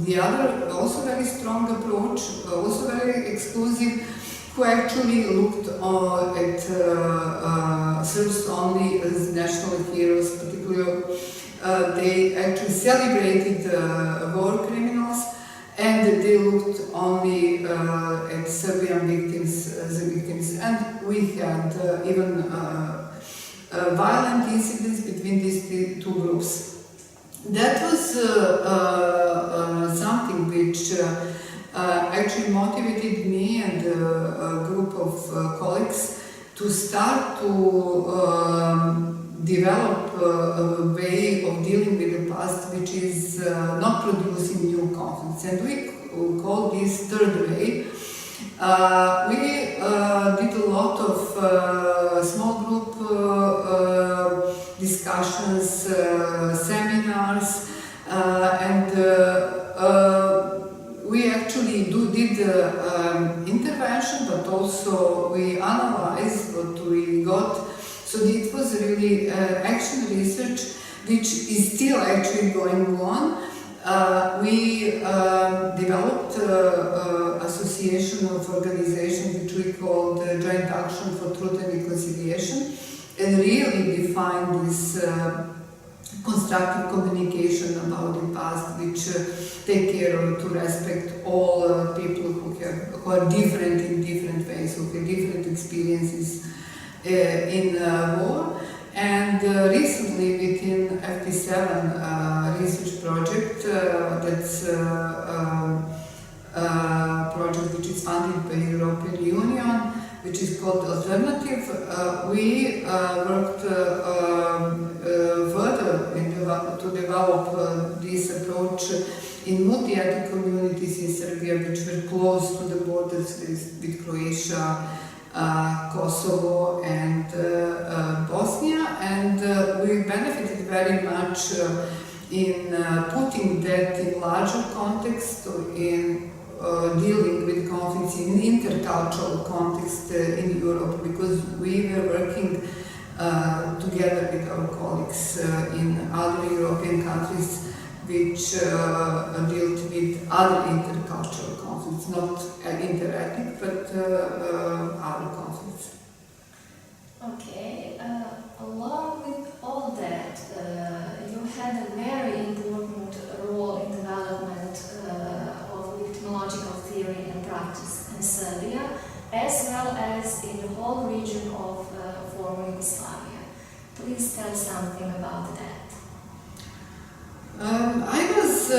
the other, also very strong approach, also very exclusive, who actually looked at Serbs only as national heroes, particularly they actually celebrated war criminals, and they looked only at Serbian victims as victims. And we had even violent incidents between these two groups. That was something which actually motivated me and a group of colleagues to start to develop a way of dealing with the past which is not producing new conflicts. And we call this third way. We did a lot of small group discussions, seminars, and we actually did intervention, but also we analyzed what we got. So it was really action research, which is still actually going on. We developed an association of organizations which we called Joint Action for Truth and Reconciliation, and really defined this constructive communication about the past, which take care of to respect all people who are different in different ways, who have different experiences in war. And recently within FP7 research project, that's a project which is funded by European Union, which is called Alternative, we worked further to develop this approach in multi-ethnic communities in Serbia, which were close to the borders with Croatia, Kosovo and Bosnia, and we benefited very much in putting that in larger context, in dealing with conflicts in intercultural context in Europe, because we were working together with our colleagues in other European countries which dealt with other intercultural conflicts, not interethnic, but other conflicts. Okay, along with all that, you had a very important role in development of victimological theory and practice in Serbia, as well as in the whole region of former Yugoslavia. Please tell something about that. I was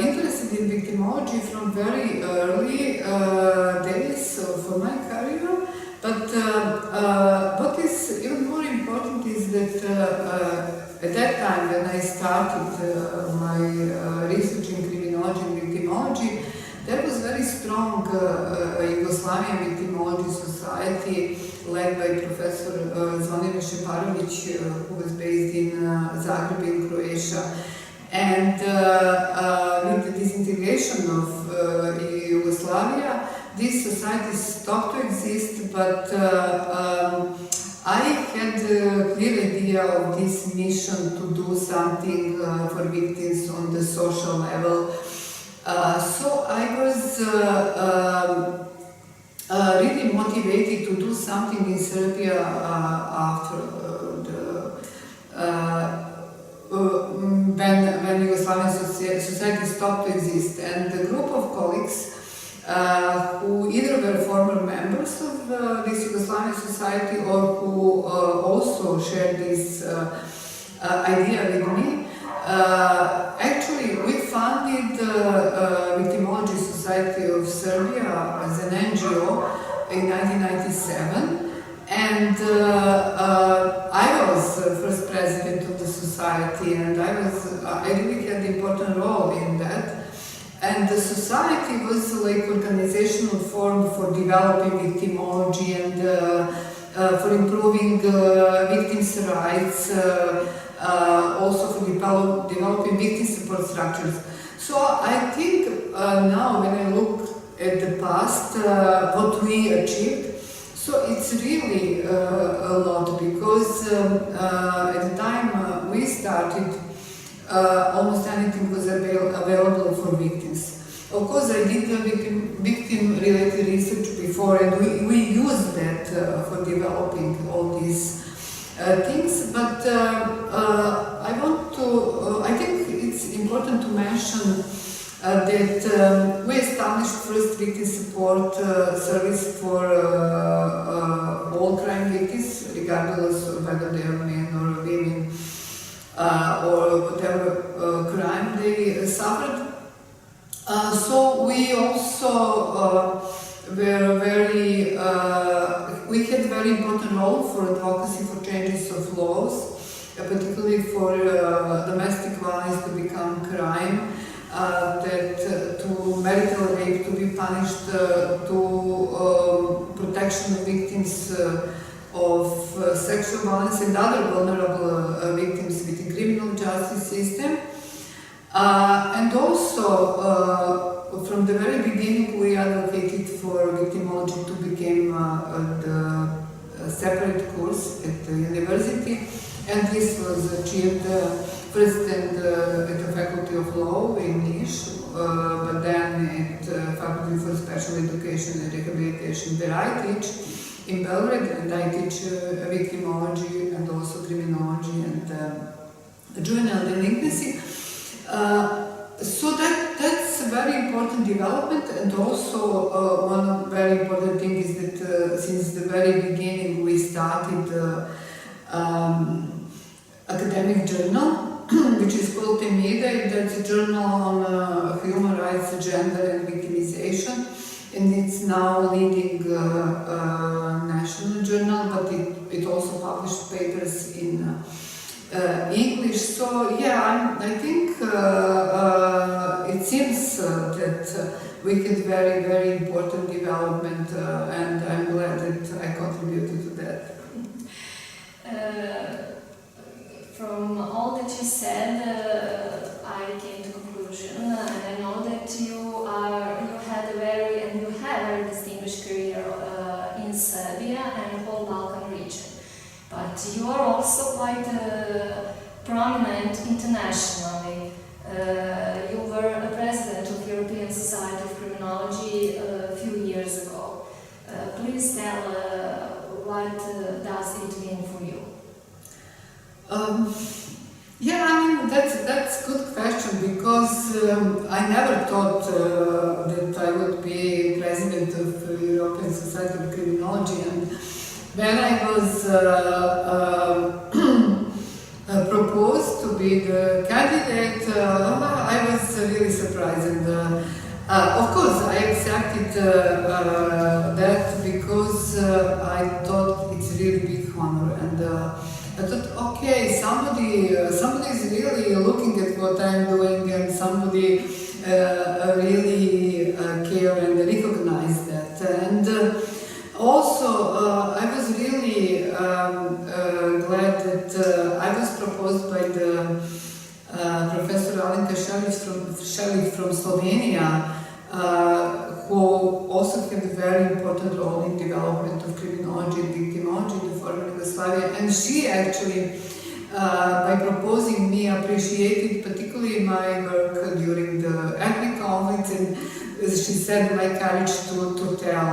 interested in victimology from very early days for my career, but what is even more important is that at that time when I started my research in criminology and victimology, there was very strong Yugoslavian victimology society led by Professor Zvonimir Šeparović, who was based in Zagreb in Croatia. And with the disintegration of Yugoslavia, these societies stopped to exist, but I had a clear idea of this mission to do something for victims on the social level. So I was really motivated to do something in Serbia after when Yugoslavian society stopped to exist. And a group of colleagues who either were former members of this Yugoslavian society or who also shared this idea with me, actually we founded Victimology Society of Serbia as an NGO in 1997, and I was first president of the society, and I really had an important role in that. And the society was like organizational form for developing victimology and for improving victims' rights, also for developing victim support structures. So I think now when I look at the past, what we achieved, so it's really a lot, because at the time we started, almost anything was available for victims. Of course, I did the victim-related research before, and we used that for developing all these things. But I think it's important to mention that we established first victim support service for all crime victims, regardless of whether they are men or women or whatever crime they suffered. So we also we had very important role for advocacy for changes of laws, particularly for domestic violence to become crime, to marital rape to be punished, to protection of victims of sexual violence and other vulnerable victims within criminal justice system. And also, from the very beginning, we advocated for victimology to become the separate course at the university, and this was achieved first at the Faculty of Law in Niš, but then at Faculty for Special Education and Rehabilitation, where I teach in Belgrade, and I teach victimology and also criminology and juvenile delinquency. So that's a very important development, and also one very important thing is that since the very beginning we started academic journal, which is called Temida. That's a journal on human rights, gender and victimization, and it's now leading national journal, but it also published papers in English. So yeah, I think it seems that we had very important development, and I'm glad that I contributed to that. From all that you said, I came to conclusion, and I know that you have a very distinguished career in Serbia and the whole Balkan region. But you are also quite prominent internationally. You were a president of European Society of Criminology a few years ago. Please tell what does it mean for you? Yeah, I mean that's a good question, because I never thought that I would be president of the European Society of Criminology, and when I was proposed to be the candidate, I was really surprised, and of course I accepted that because I thought it's a really big honor, and I thought, okay, somebody is really looking at what I'm doing, and somebody really care and recognize that. And also, I was really glad that I was proposed by the Professor Alenka Šelić from Slovenia, who also had a very important role in development of criminology and victimology in the former Yugoslavia. And she actually, by proposing me, appreciated particularly my work during the ethnic conflict, and she said my courage to tell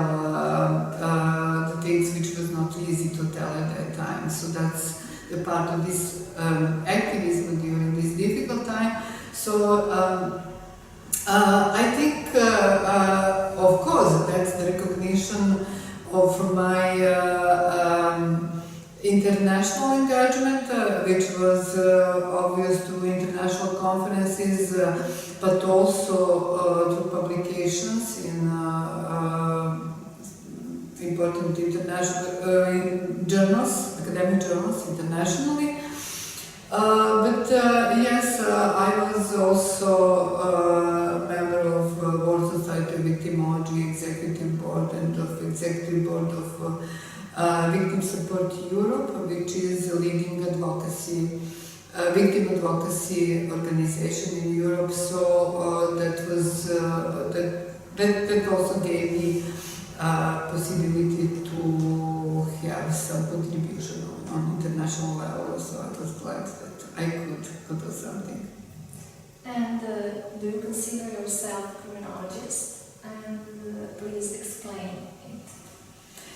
the things which was not easy to tell at that time. So that's the part of this activism during this difficult time. So I think, of course, that's the recognition of my international engagement, which was obvious through international conferences, but also through publications in important international journals, academic journals internationally. But yes, I was also a member of World Society of Victimology Executive Board and of Executive Board of Victim Support Europe, which is a leading advocacy, victim advocacy organization in Europe. So that was that also gave me possibility to have some contribution on international level. So I was glad that I could do something. And do you consider yourself a criminologist? And please explain it.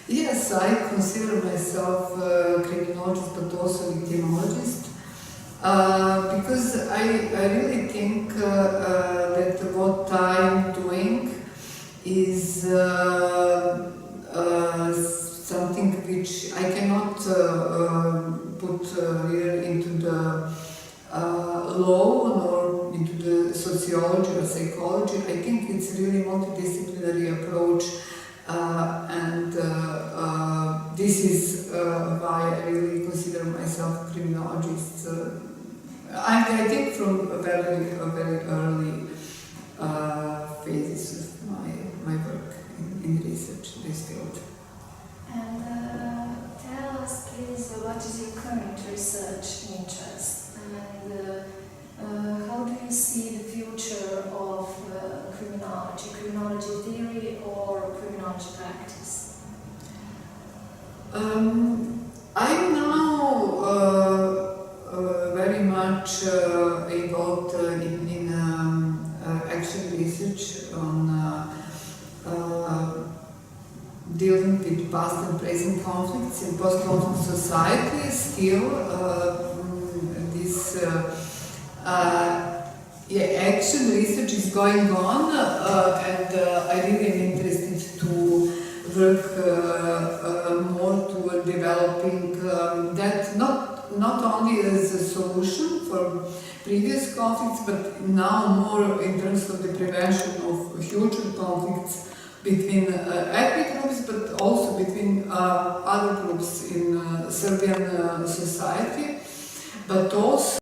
Yes, I consider myself a criminologist but also victimologist because I really think that what I'm doing is something which I cannot put here into the law nor into the sociology or psychology. I think it's really multidisciplinary approach, and this is why I really consider myself a criminologist. I think from a very early phases of my work in research in this field. And tell us, please, what is your current research interest, and how do you see the future of criminology theory or criminology practice? I'm now very much involved in action research on dealing with past and present conflicts in post-conflict society. Still, this action research is going on, and I really am interested to work more toward developing that not only as a solution for previous conflicts, but now more in terms of the prevention of future conflicts between ethnic groups, but also between other groups in Serbian society, but also